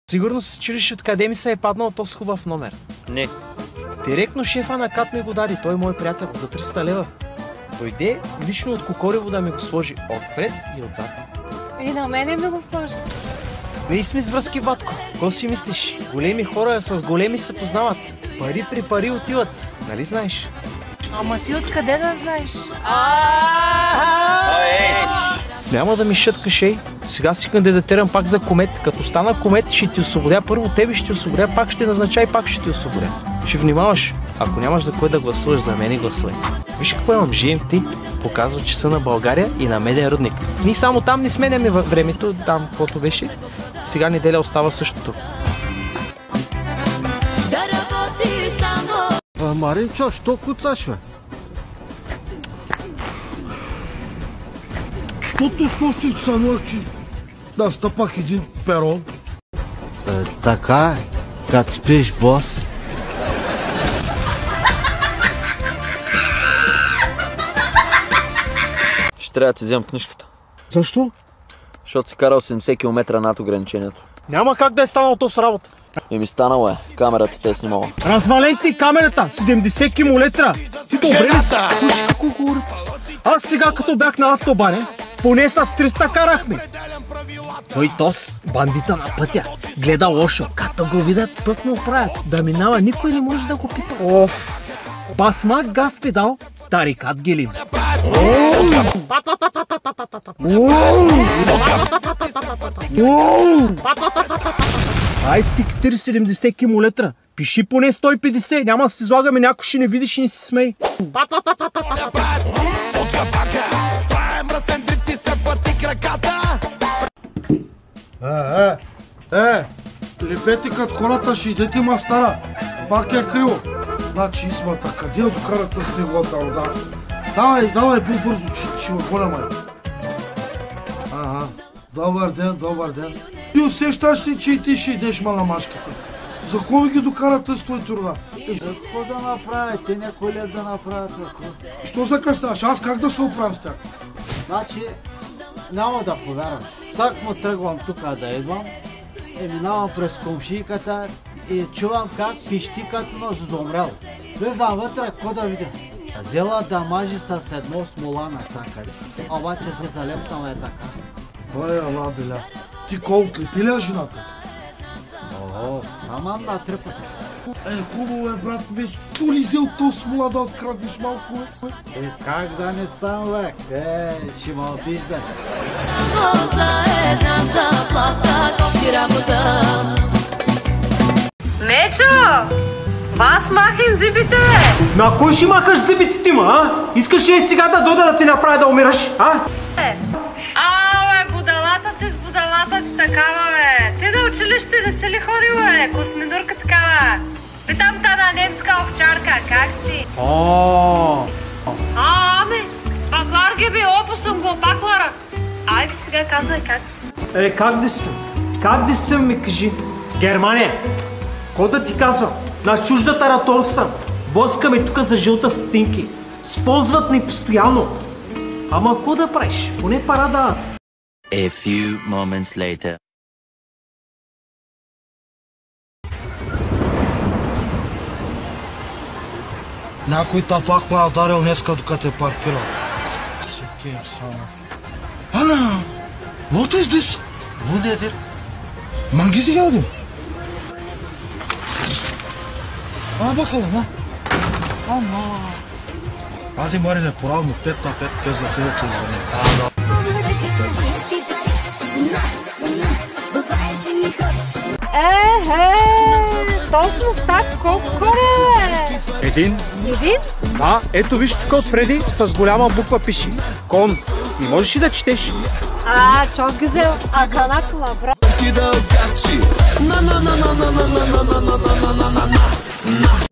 Сигурно се чудиш откъде ми се е паднал този хубав номер. Не. Директно шефа на КАТ ми го даде, той е мой приятел, за 300 лева. Дойде лично от Кокорево да ми го сложи отпред и отзад. И на мене ми го сложи. Вие сме с връзки, батко. Какво си мислиш? Големи хора с големи се познават. Пари при пари отиват. Нали знаеш? Ама ти откъде да знаеш? Няма да ми шъткаш, ей. Сега си кандидатирам пак за комет. Като стана комет, ще ти освободя. Първо тебе ще ти освободя, пак ще назнача и пак ще ти освободя. Ще внимаваш. Ако нямаш за кой да гласуваш, за мен и гласувай. Виж какво имам, GMT. Показва часа на България и на Меден рудник. Ние само там не сменяме времето, там каквото беше. Сега неделя остава същото. Маринчо, що куцаш, бе? Щото с нощи сънувах, че настъпах един перон. Така, като спиш, бос. Ще трябва да си вземам книжката. Защо? Защото си карал 70 км над ограничението. Няма как да е станало то с работа. И ми станало е. Камерата те е снимала. Развален ти камерата! 70 км! Ти добре ли си? Слушай какво говори? Аз сега като бях на автобане, поне с 300 карахме. Той тос, бандита на пътя, гледа лошо. Като го видят, път му правят. Да минава, никой не може да го пипа. Оф! Басмак газ педал, тарикат гелим. Ай си 70 км. Пиши поне 150, няма да се излагаме, някой ще не видиш и не си смей. Лепете като хората, ще идете мастара. Пак е криво. Значи измата, къде я докарата с него там, да? Давай по-бързо, че ме голя, май. Ага, добър ден. Ти усещаш ли, че и ти ще идеш маламашката? За кого ги докарате с твоите рода? Какво да направят? Те някой лев да направят ако? Що закъсняваш? Аз как да се оправям с тях? Значи, няма да повярваш. Так му тръгвам тук да идвам, минавам през комшийката и чувам как пищи като на зозомрел. Влезам вътре, какво да видя? Взела да мажи с едно смола насакъде, обаче се залепнала е така. Вай, ала, беля. Ти колко клепи ли жената? О, амам на тръпата. Хубаво е, брат, беше полизел то смола да откраднеш малко. Как да не съм, бе? Ще ме обиждаш. Мечо! Вас махай зъбите, бе! На кой ще махаш зъбите ти, ма, а? Искаш ли сега да дойда да ти направя да умираш, а? Бе, будалата ти с будалата ти такава, бе! Ти на училище не си ли ходил, бе? Косминурка такава! Питам та на немска овчарка, как си? Ами, баклар ги би опусом го баклара! Айде сега казвай как си. Как да съм, ми кажи? Германия! Ко да ти казвам? На чуждата ратор съм. Боскаме тук за жълта стотинки. Сползват ни постоянно. Ама ко да правиш? Поне пара да... A few moments later. Някой тапак ме ударил днеска докато е паркирал. Сикем само. Ана! What is this? Bu nedir? Hangisi geldi? Al bakalım ha. Ama. Hadi Marina, правилно 5 на 5 без захилата звъни. Този мустак колко е? Един? Един? Да, ето виж тук отпреди с голяма буква пиши. Кон. И можеш ли да четеш? Çok güzel. Akanakla, bra.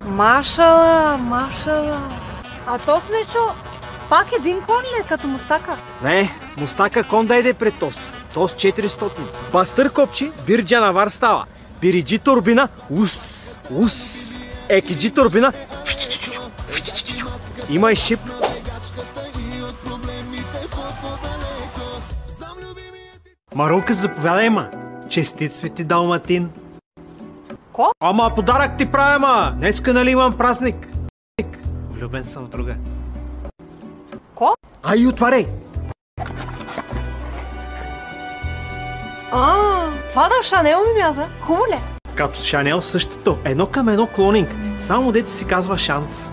Машала. А то смечо, пак един кон ли е като мустака? Не, мустака кон да иде пред тос. Тос 400. Бастър копче, бир джанавар става. Бириджи турбина, ус. Екиджи турбина, има и шип. Марунка, заповядай, ма. Честит, свети Далматин. Ко? Ама подарък ти правя, ма! Днеска нали имам празник? Влюбен съм в друга. Ко? Ай, отваряй! Това на Шанел ми мяза. Хубаво ли? Като с Шанел същото. Едно към едно клонинг. Само дето си казва шанс.